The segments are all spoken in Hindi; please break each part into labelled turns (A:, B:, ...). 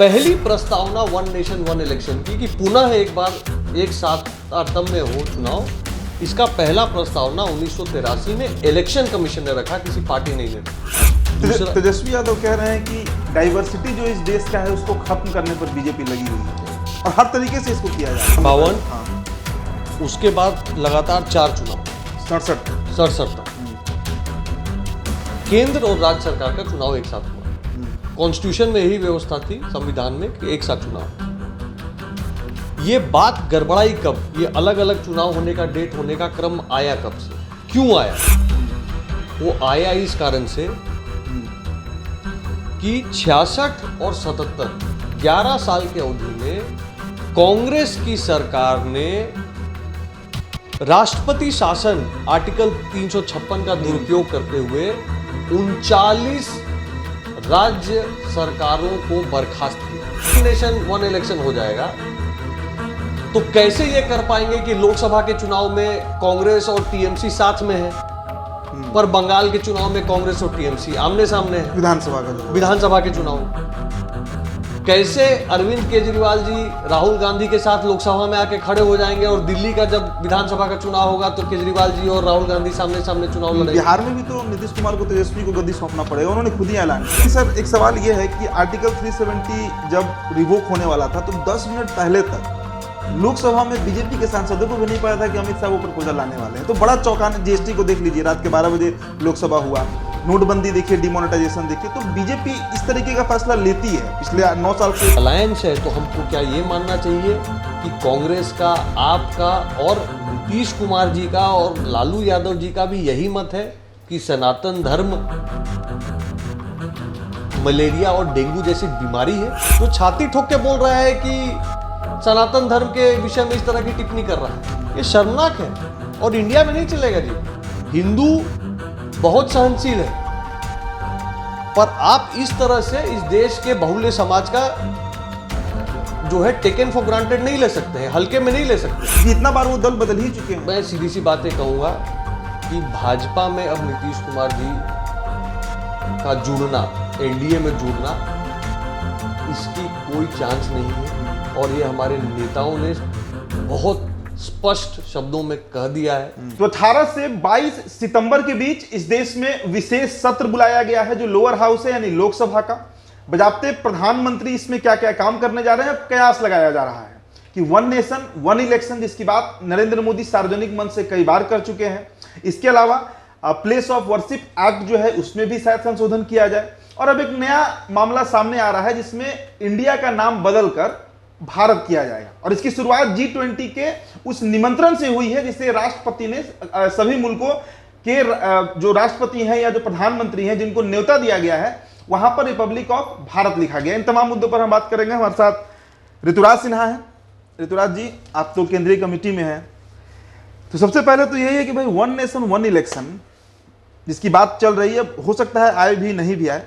A: पहली प्रस्तावना वन नेशन वन इलेक्शन की कि पुनः एक बार एक साथ तारतम्य हो चुनाव, इसका पहला प्रस्तावना 1983 में इलेक्शन कमीशन ने रखा, किसी पार्टी नहीं ने।
B: तेजस्वी यादव कह रहे हैं कि डाइवर्सिटी जो इस देश का है उसको खत्म करने पर बीजेपी लगी हुई है और हर तरीके से इसको किया जा रहा है।
A: 52, उसके बाद लगातार 4 चुनाव, 67 तक केंद्र और राज्य सरकार का चुनाव एक साथ हुआ। कॉन्स्टिट्यूशन में यही व्यवस्था थी, संविधान में, कि एक साथ चुनाव। ये बात गड़बड़ाई कब, ये अलग अलग चुनाव होने का, डेट होने का क्रम आया कब से, क्यों आया? वो आया इस कारण से कि 66 और 77 11 साल के अवधि में कांग्रेस की सरकार ने राष्ट्रपति शासन आर्टिकल 356 का दुरुपयोग करते हुए 39 राज्य सरकारों को बर्खास्त किया। नेशन वन इलेक्शन हो जाएगा तो कैसे ये कर पाएंगे कि लोकसभा के चुनाव में कांग्रेस और टीएमसी साथ में है, पर बंगाल के चुनाव में कांग्रेस और टीएमसी आमने सामने है। विधानसभा के चुनाव कैसे अरविंद केजरीवाल जी राहुल गांधी के साथ लोकसभा में आके खड़े हो जाएंगे और दिल्ली का जब विधानसभा का चुनाव होगा तो केजरीवाल जी और राहुल गांधी सामने सामने चुनाव लड़ेंगे।
B: बिहार में भी तो नीतीश कुमार को तेजस्वी को गद्दी सौंपना पड़ेगा, उन्होंने खुद ही ऐलान किया। सर, एक सवाल ये है कि आर्टिकल 370 जब रिवोक होने वाला था तो 10 मिनट पहले तक लोकसभा में बीजेपी के सांसदों को भी नहीं पता था कि अमित शाह वो प्रपोजल लाने वाले हैं। तो बड़ा चौंकाने, जीएसटी को देख लीजिए, रात के 12 बजे लोकसभा हुआ, नोटबंदी देखिए, डिमोनेटाइजेशन देखिए, तो बीजेपी इस तरीके का फैसला लेती है पिछले 9 साल से।
A: अलायंस है तो हमको क्या ये मानना चाहिए कि कांग्रेस का, आपका और नीतीश कुमार जी का और लालू यादव जी का भी यही मत है कि सनातन धर्म मलेरिया और डेंगू जैसी बीमारी है? तो छाती ठोक के बोल रहा है कि सनातन धर्म के विषय में इस तरह की टिप्पणी कर रहा है, ये शर्मनाक है और इंडिया में नहीं चलेगा जी। हिंदू बहुत सहनशील है, पर आप इस तरह से इस देश के बहुल्य समाज का जो है टेकन फॉर ग्रांटेड नहीं ले सकते हैं, हल्के में नहीं ले सकते।
B: इतना बार वो दल बदल ही चुके हैं।
A: मैं सीधी सी बातें कहूंगा कि भाजपा में अब नीतीश कुमार जी का जुड़ना, एनडीए में जुड़ना, इसकी कोई चांस नहीं है और ये हमारे नेताओं ने बहुत स्पष्ट शब्दों में कह दिया है।
B: तो 18 से 22 सितंबर के बीच इस देश में विशेष सत्र बुलाया गया है जो लोअर हाउस है यानी लोकसभा का। बजाते प्रधानमंत्री इसमें क्या क्या काम करने जा रहे हैं, कयास लगाया जा रहा है कि वन नेशन वन इलेक्शन, जिसकी बात नरेंद्र मोदी सार्वजनिक मंच से कई बार कर चुके हैं। इसके अलावा प्लेस ऑफ वर्शिप एक्ट जो है उसमें भी शायद संशोधन किया जाए और अब एक नया मामला सामने आ रहा है जिसमें इंडिया का नाम बदलकर भारत किया जाएगा और इसकी शुरुआत G20 के उस निमंत्रण से हुई है जिसे राष्ट्रपति ने सभी मुल्कों के जो राष्ट्रपति हैं या जो प्रधानमंत्री हैं जिनको न्योता दिया गया है वहां पर रिपब्लिक ऑफ भारत लिखा गया। इन तमाम मुद्दों पर हम बात करेंगे। हमारे साथ ऋतुराज सिन्हा हैं। ऋतुराज जी, आप तो केंद्रीय कमेटी में हैं, तो सबसे पहले तो यही है कि भाई वन नेशन वन इलेक्शन जिसकी बात चल रही है, हो सकता है आए भी नहीं भी आए,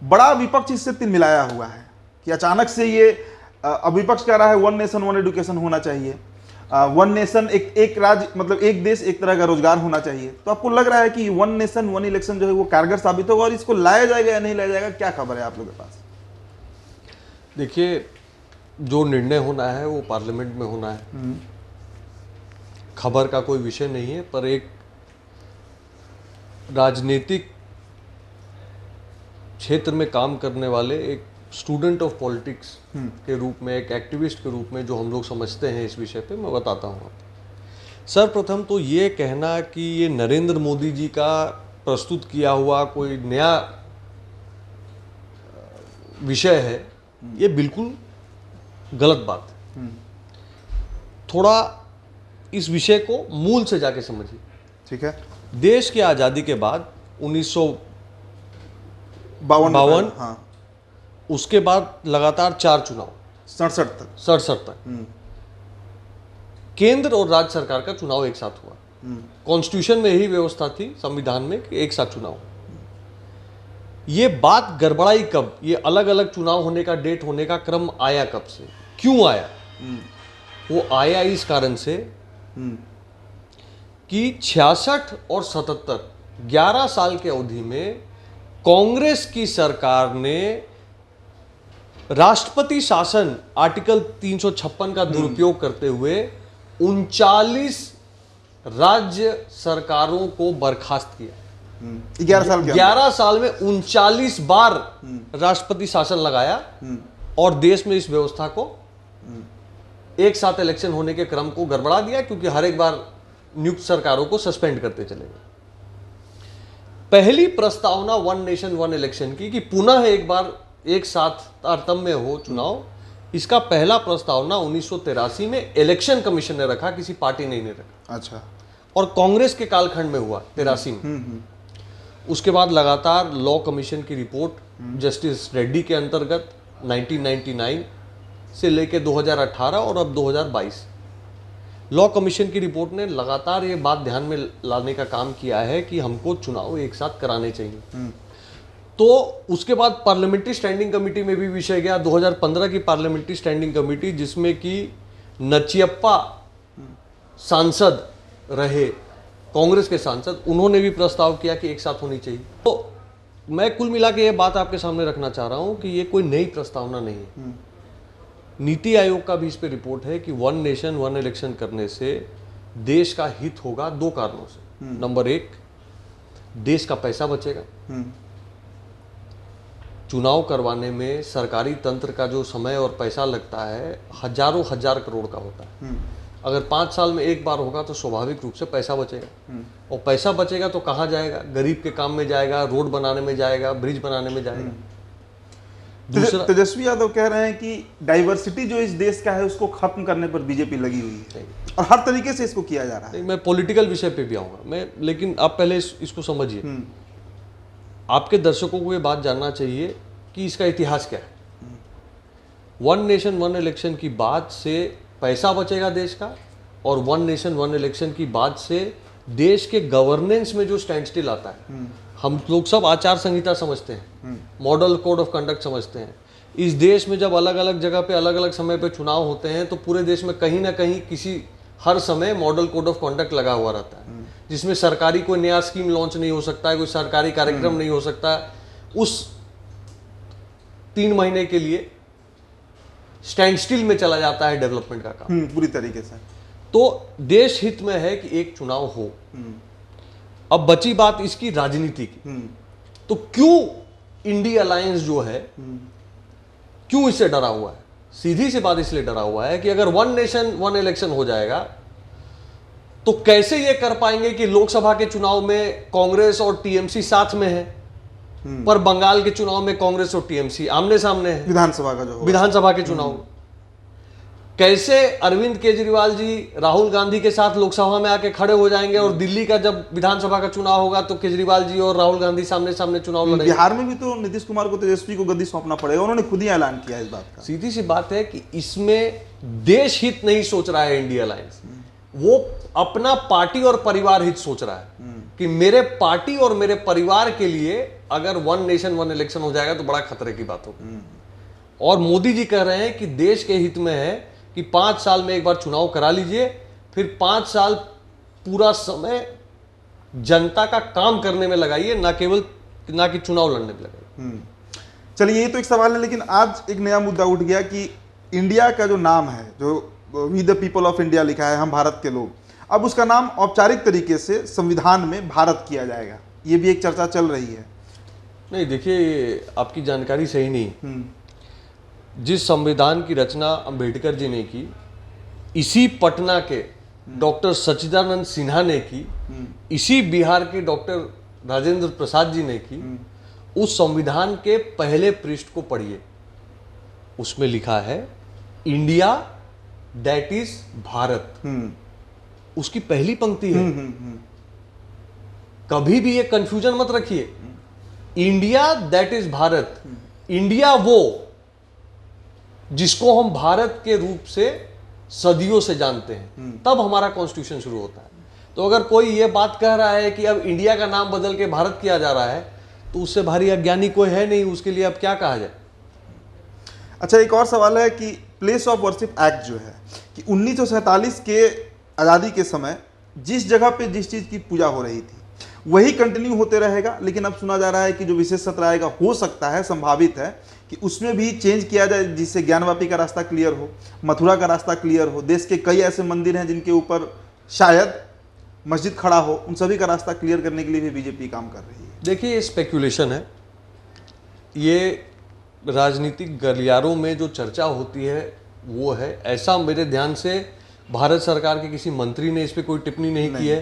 B: बड़ा विपक्ष इससे तिलमिलाया हुआ है कि अचानक से ये अब विपक्ष कह रहा है वन नेशन वन एजुकेशन होना चाहिए, वन नेशन एक राज्य मतलब एक देश एक तरह का रोजगार होना चाहिए। तो आपको लग रहा है कि वन नेशन वन इलेक्शन जो है वो कारगर साबित होगा और इसको लाया जाएगा या नहीं लाया जाएगा, क्या खबर है आप लोगों के पास?
A: देखिए, जो निर्णय होना है वो पार्लियामेंट में होना है, खबर का कोई विषय नहीं है, पर एक राजनीतिक क्षेत्र में काम करने वाले एक स्टूडेंट ऑफ पॉलिटिक्स के रूप में, एक एक्टिविस्ट के रूप में जो हम लोग समझते हैं इस विषय पे, मैं बताता हूँ आपको। सर्वप्रथम तो ये कहना कि ये नरेंद्र मोदी जी का प्रस्तुत किया हुआ कोई नया विषय है, ये बिल्कुल गलत बात है। थोड़ा इस विषय को मूल से जाके समझिए।
B: ठीक है।
A: देश की आज़ादी के बाद 1952,
B: हाँ,
A: उसके बाद लगातार 4 चुनाव,
B: 67
A: तक केंद्र और राज्य सरकार का चुनाव एक साथ हुआ। कॉन्स्टिट्यूशन में यही व्यवस्था थी, संविधान में, कि एक साथ चुनाव। ये बात गड़बड़ाई कब, ये अलग अलग चुनाव होने का, डेट होने का क्रम आया कब से, क्यों आया? वो आया इस कारण से कि 66 और 77 11 साल के अवधि में कांग्रेस की सरकार ने राष्ट्रपति शासन आर्टिकल 356 का दुरुपयोग करते हुए 39 राज्य सरकारों को बर्खास्त किया।
B: 11 साल के
A: 11 साल में 39 बार राष्ट्रपति शासन लगाया और देश में इस व्यवस्था को एक साथ इलेक्शन होने के क्रम को गड़बड़ा दिया, क्योंकि हर एक बार नियुक्त सरकारों को सस्पेंड करते चले गए। पहली प्रस्तावना वन नेशन वन इलेक्शन की कि पुनः एक बार एक साथ तारतम्य हो चुनाव, इसका पहला प्रस्तावना 1983 में इलेक्शन कमीशन ने रखा, किसी पार्टी ने नहीं रखा।
B: अच्छा।
A: और कांग्रेस के कालखंड में हुआ 83 में। उसके बाद लगातार लॉ कमीशन की रिपोर्ट जस्टिस रेड्डी के अंतर्गत 1999 से लेकर 2018 और अब 2022 लॉ कमीशन की रिपोर्ट ने लगातार ये बात ध्यान में लाने का काम किया है कि हमको चुनाव एक साथ कराने चाहिए। तो उसके बाद पार्लियामेंट्री स्टैंडिंग कमेटी में भी विषय गया। 2015 की पार्लियामेंट्री स्टैंडिंग कमेटी, जिसमें कि नचियप्पा सांसद रहे, कांग्रेस के सांसद, उन्होंने भी प्रस्ताव किया कि एक साथ होनी चाहिए। तो मैं कुल मिला के ये बात आपके सामने रखना चाह रहा हूं कि ये कोई नई प्रस्तावना नहीं है। नीति आयोग का भी इस पे रिपोर्ट है कि वन नेशन वन इलेक्शन करने से देश का हित होगा दो कारणों से। नंबर एक, देश का पैसा बचेगा। चुनाव करवाने में सरकारी तंत्र का जो समय और पैसा लगता है हजारों हजार करोड़ का होता है। अगर 5 साल में एक बार होगा तो स्वाभाविक रूप से पैसा बचेगा, और पैसा बचेगा तो कहाँ जाएगा? गरीब के काम में जाएगा, रोड बनाने में जाएगा, ब्रिज बनाने में जाएगा।
B: तेजस्वी यादव कह रहे हैं कि डाइवर्सिटी जो इस देश का है उसको खत्म करने पर बीजेपी लगी हुई है और हर तरीके से इसको किया जा रहा है।
A: मैं पॉलिटिकल विषय पे भी आऊंगा मैं, लेकिन आप पहले इसको समझिए। आपके दर्शकों को ये बात जानना चाहिए कि इसका इतिहास क्या है। वन नेशन वन इलेक्शन की बात से पैसा बचेगा देश का, और वन नेशन वन इलेक्शन की बात से देश के गवर्नेंस में जो स्टैंड स्टिल आता है। हम लोग सब आचार संहिता समझते हैं, मॉडल कोड ऑफ कंडक्ट समझते हैं। इस देश में जब अलग अलग जगह पे अलग अलग समय पे चुनाव होते हैं तो पूरे देश में कहीं ना कहीं किसी हर समय मॉडल कोड ऑफ कंडक्ट लगा हुआ रहता है, जिसमें सरकारी कोई नया स्कीम लॉन्च नहीं हो सकता है, कोई सरकारी कार्यक्रम नहीं हो सकता। उस 3 महीने के लिए स्टैंड स्टिल में चला जाता है डेवलपमेंट का काम
B: पूरी तरीके से।
A: तो देश हित में है कि एक चुनाव हो। अब बची बात इसकी राजनीति की, तो क्यों इंडिया अलायंस जो है क्यों इससे डरा हुआ है? सीधी सी बात इसलिए डरा हुआ है कि अगर वन नेशन वन इलेक्शन हो जाएगा तो कैसे ये कर पाएंगे कि लोकसभा के चुनाव में कांग्रेस और टीएमसी साथ में है, पर बंगाल के चुनाव में कांग्रेस और टीएमसी आमने सामने है।
B: विधानसभा का जो होगा।
A: विधानसभा के चुनाव कैसे अरविंद केजरीवाल जी राहुल गांधी के साथ लोकसभा में आके खड़े हो जाएंगे, और दिल्ली का जब विधानसभा का चुनाव होगा तो केजरीवाल जी और राहुल गांधी सामने सामने चुनाव लड़ेंगे।
B: बिहार में भी तो नीतीश कुमार को तेजस्वी को गद्दी सौंपना पड़ेगा, उन्होंने खुद ही ऐलान किया इस बात का।
A: सीधी सी बात है कि इसमें देश हित नहीं सोच रहा है इंडिया अलायंस, वो अपना पार्टी और परिवार हित सोच रहा है कि मेरे पार्टी और मेरे परिवार के लिए अगर वन नेशन वन इलेक्शन हो जाएगा तो बड़ा खतरे की बात होगी। और मोदी जी कह रहे हैं कि देश के हित में है कि 5 साल में एक बार चुनाव करा लीजिए, फिर 5 साल पूरा समय जनता का काम करने में लगाइए, ना कि चुनाव लड़ने में लगाइए।
B: चलिए, ये तो एक सवाल है, लेकिन आज एक नया मुद्दा उठ गया कि इंडिया का जो नाम है, जो we the people of India लिखा है, हम भारत के लोग, अब उसका नाम औपचारिक तरीके से संविधान में भारत किया जाएगा। ये भी एक चर्चा चल रही है।
A: नहीं, देखिए, आपकी जानकारी सही नहीं। जिस संविधान की रचना अंबेडकर जी ने की, इसी पटना के डॉक्टर सच्चिदानंद सिन्हा ने की, इसी बिहार के डॉक्टर राजेंद्र प्रसाद जी ने की, उस संविधान के पहले पृष्ठ को पढ़िए। उसमें लिखा है इंडिया दैट इज भारत। उसकी पहली पंक्ति है। कभी भी ये कंफ्यूजन मत रखिए। India that is Bharat, India वो जिसको हम भारत के रूप से सदियों से जानते हैं, तब हमारा कॉन्स्टिट्यूशन शुरू होता है। तो अगर कोई ये बात कह रहा है कि अब इंडिया का नाम बदल के भारत किया जा रहा है, तो उससे भारी अज्ञानी कोई है नहीं, उसके लिए अब क्या कहा जाए।
B: अच्छा, एक और सवाल है कि प्लेस ऑफ वर्शिप एक्ट जो है, कि 1947 के आज़ादी के समय जिस जगह पे जिस चीज़ की पूजा हो रही थी वही कंटिन्यू होते रहेगा, लेकिन अब सुना जा रहा है कि जो विशेष सत्र आएगा, हो सकता है, संभावित है कि उसमें भी चेंज किया जाए, जिससे ज्ञानवापी का रास्ता क्लियर हो, मथुरा का रास्ता क्लियर हो, देश के कई ऐसे मंदिर हैं जिनके ऊपर शायद मस्जिद खड़ा हो, उन सभी का रास्ता क्लियर करने के लिए भी बीजेपी काम कर रही है।
A: देखिए, ये स्पेक्यूलेशन है, ये राजनीतिक गलियारों में जो चर्चा होती है वो है। ऐसा मेरे ध्यान से भारत सरकार के किसी मंत्री ने इस पे कोई टिप्पणी नहीं की है,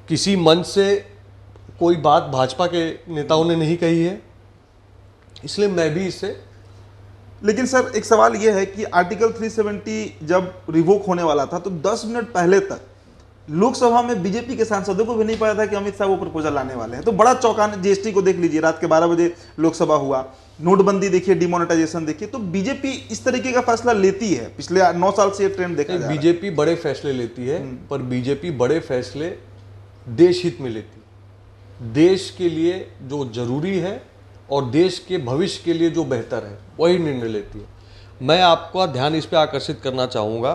A: किसी मंच से कोई बात भाजपा के नेताओं ने नहीं कही है, इसलिए मैं भी इससे।
B: लेकिन सर एक सवाल यह है कि आर्टिकल 370 जब रिवोक होने वाला था तो 10 मिनट पहले तक लोकसभा में बीजेपी के सांसदों को भी नहीं पता था कि अमित शाह वो प्रपोजल लाने वाले हैं। तो बड़ा चौंकाने, जीएसटी को देख लीजिए, रात के 12 बजे लोकसभा हुआ, नोटबंदी देखिए, डिमोनेटाइजेशन देखिए, तो बीजेपी इस तरीके का फैसला लेती है। पिछले 9 साल से ये ट्रेंड देखा जा रहा है।
A: बीजेपी बड़े फैसले लेती है, पर बीजेपी बड़े फैसले देश हित में लेती है। देश के लिए जो जरूरी है और देश के भविष्य के लिए जो बेहतर है वही निर्णय लेती है। मैं आपका ध्यान इस पे आकर्षित करना चाहूँगा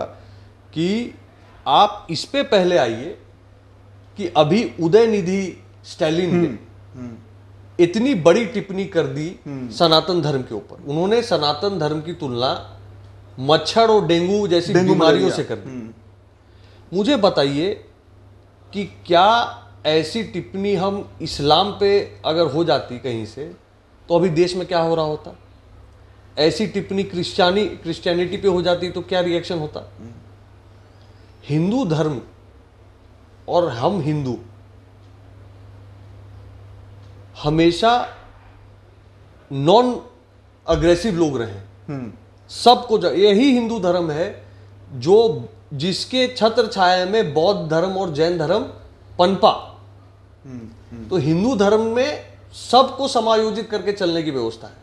A: कि आप इस पे पहले आइए कि अभी उदयनिधि स्टैलिन ने इतनी बड़ी टिप्पणी कर दी सनातन धर्म के ऊपर। उन्होंने सनातन धर्म की तुलना मच्छर और डेंगू जैसी बीमारियों से कर दी। मुझे बताइए कि क्या ऐसी टिप्पणी हम इस्लाम पे अगर हो जाती कहीं से तो अभी देश में क्या हो रहा होता? ऐसी टिप्पणी क्रिश्चियनिटी पे हो जाती तो क्या रिएक्शन होता? हिंदू धर्म और हम हिंदू हमेशा नॉन अग्रेसिव लोग रहे। सबको यही हिंदू धर्म है जो जिसके छत्र छाया में बौद्ध धर्म और जैन धर्म पनपा। तो हिंदू धर्म में सबको समायोजित करके चलने की व्यवस्था है।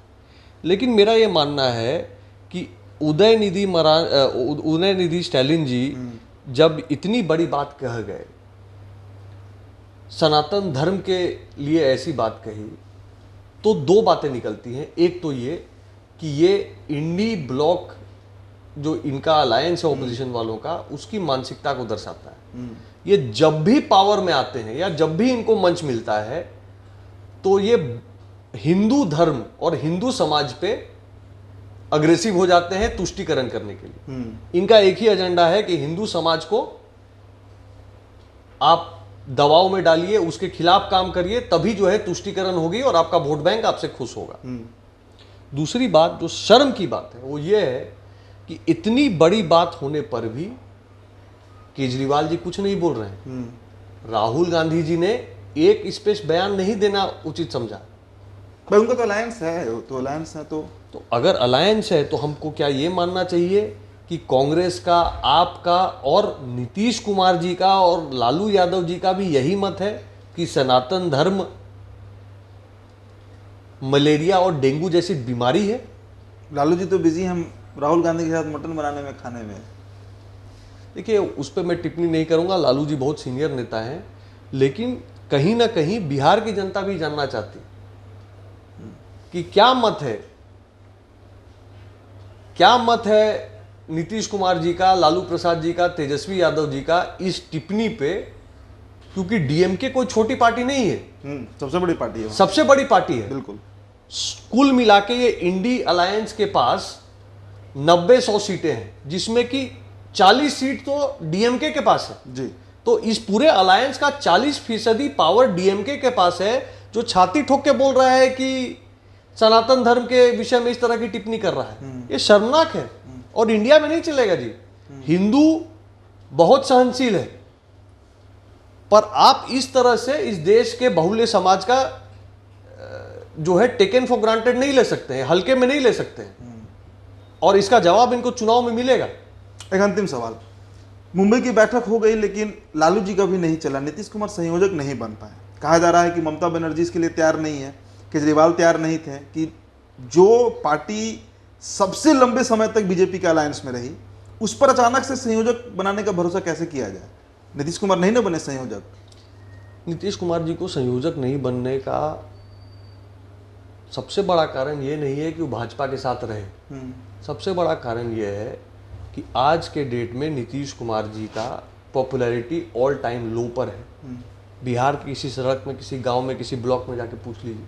A: लेकिन मेरा यह मानना है कि उदयनिधि स्टैलिन जी जब इतनी बड़ी बात कह गए, सनातन धर्म के लिए ऐसी बात कही, तो 2 बातें निकलती हैं। एक तो ये कि ये इंडी ब्लॉक जो इनका अलायंस है ऑपोजिशन वालों का, उसकी मानसिकता को दर्शाता है। ये जब भी पावर में आते हैं या जब भी इनको मंच मिलता है तो ये हिंदू धर्म और हिंदू समाज पे अग्रेसिव हो जाते हैं तुष्टीकरण करने के लिए। इनका एक ही एजेंडा है कि हिंदू समाज को आप दबाव में डालिए, उसके खिलाफ काम करिए, तभी जो है तुष्टीकरण होगी और आपका वोट बैंक आपसे खुश होगा। दूसरी बात जो शर्म की बात है वो ये है कि इतनी बड़ी बात होने पर भी केजरीवाल जी कुछ नहीं बोल रहे हैं। राहुल गांधी जी ने एक स्पेस बयान नहीं देना उचित समझा।
B: भाई उनका तो अलायंस है, तो अलायंस है तो
A: अगर अलायंस है तो हमको क्या ये मानना चाहिए कि कांग्रेस का, आपका और नीतीश कुमार जी का और लालू यादव जी का भी यही मत है कि सनातन धर्म मलेरिया और डेंगू जैसी बीमारी है?
B: लालू जी तो बिजी हम राहुल गांधी के साथ मटन बनाने में, खाने में।
A: देखिए, उस पर मैं टिप्पणी नहीं करूंगा, लालू जी बहुत सीनियर नेता हैं, लेकिन कहीं ना कहीं बिहार की जनता भी जानना चाहती कि क्या मत है नीतीश कुमार जी का, लालू प्रसाद जी का, तेजस्वी यादव जी का इस टिप्पणी पे। क्योंकि डीएमके कोई छोटी पार्टी नहीं है,
B: सबसे बड़ी पार्टी है,
A: सबसे बड़ी पार्टी है।
B: बिल्कुल।
A: कुल मिला के ये इंडी अलायंस के पास 90-100 सीटें हैं, जिसमें कि 40 सीट तो डीएमके के पास है
B: जी।
A: तो इस पूरे अलायंस का 40% पावर डीएमके के पास है, जो छाती ठोक के बोल रहा है कि सनातन धर्म के विषय में इस तरह की टिप्पणी कर रहा है। ये शर्मनाक है और इंडिया में नहीं चलेगा जी। हिंदू बहुत सहनशील है, पर आप इस तरह से इस देश के बहुल्य समाज का जो है टेकन फॉर ग्रांटेड नहीं ले सकते हैं, हल्के में नहीं ले सकते हैं, और इसका जवाब इनको चुनाव में मिलेगा।
B: एक अंतिम सवाल, मुंबई की बैठक हो गई लेकिन लालू जी का भी नहीं चला, नीतीश कुमार संयोजक नहीं बन पाए। कहा जा रहा है कि ममता बनर्जी इसके लिए तैयार नहीं है, केजरीवाल तैयार नहीं थे कि जो पार्टी सबसे लंबे समय तक बीजेपी के अलायंस में रही उस पर अचानक से संयोजक बनाने का भरोसा कैसे किया जाए? नीतीश कुमार नहीं ना बने संयोजक।
A: नीतीश कुमार जी को संयोजक नहीं बनने का सबसे बड़ा कारण ये नहीं है कि वो भाजपा के साथ रहे। सबसे बड़ा कारण ये है कि आज के डेट में नीतीश कुमार जी का पॉपुलैरिटी ऑल टाइम लो पर है। बिहार की किसी सड़क में, किसी गांव में, किसी ब्लॉक में जाके पूछ लीजिए।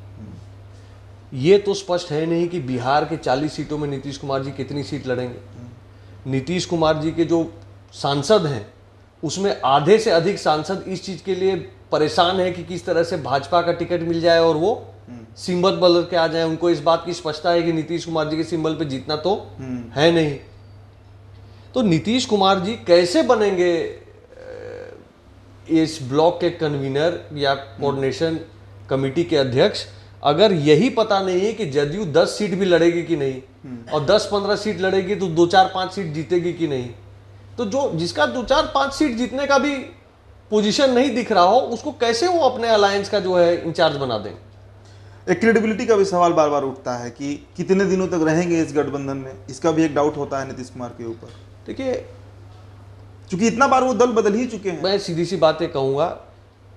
A: ये तो स्पष्ट है नहीं कि बिहार के 40 सीटों में नीतीश कुमार जी कितनी सीट लड़ेंगे। नीतीश कुमार जी के जो सांसद हैं उसमें आधे से अधिक सांसद इस चीज के लिए परेशान है कि किस तरह से भाजपा का टिकट मिल जाए और वो सिंबल बदल के आ जाए। उनको इस बात की स्पष्टता है कि नीतीश कुमार जी के सिंबल पे जीतना तो है नहीं। तो नीतीश कुमार जी कैसे बनेंगे इस ब्लॉक के कन्वीनर या कोऑर्डिनेशन कमेटी के अध्यक्ष, अगर यही पता नहीं है कि जदयू 10 सीट भी लड़ेगी कि नहीं और 10-15 सीट लड़ेगी तो 2-4-5 सीट जीतेगी कि नहीं। तो जो जिसका 2-4-5 सीट जीतने का भी पोजीशन नहीं दिख रहा हो उसको कैसे वो अपने अलायंस का जो है इंचार्ज बना दें।
B: एक क्रेडिबिलिटी का भी सवाल बार बार उठता है कि कितने दिनों तक रहेंगे इस गठबंधन में, इसका भी एक डाउट होता है नीतीश कुमार के ऊपर।
A: देखिए,
B: क्योंकि इतना बार वो दल बदल ही चुके हैं।
A: मैं सीधी सी बातें कहूंगा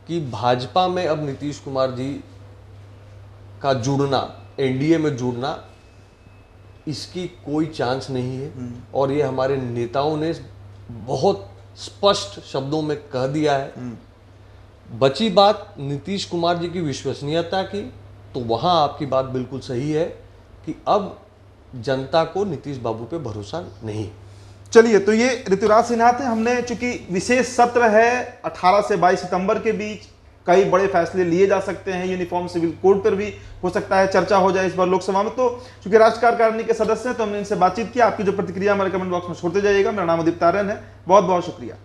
A: कि भाजपा में अब नीतीश कुमार जी का जुड़ना, एनडीए में जुड़ना, इसकी कोई चांस नहीं है। और ये हमारे नेताओं ने बहुत स्पष्ट शब्दों में कह दिया है। बची बात नीतीश कुमार जी की विश्वसनीयता की, तो वहां आपकी बात बिल्कुल सही है कि अब जनता को नीतीश बाबू पे भरोसा नहीं।
B: चलिए, तो ये ऋतुराज सिन्हा थे। हमने चूंकि विशेष सत्र है 18 से 22 सितंबर के बीच, कई बड़े फैसले लिए जा सकते हैं। यूनिफॉर्म सिविल कोड पर भी हो सकता है चर्चा हो जाए इस बार लोकसभा में। तो चूंकि राज्य कार्यकारिणी के सदस्य हैं तो हमने इनसे बातचीत की। आपकी जो प्रतिक्रिया हमारे कमेंट बॉक्स में छोड़ते जाइएगा। मेरा नाम अदीप तारन है। बहुत बहुत शुक्रिया।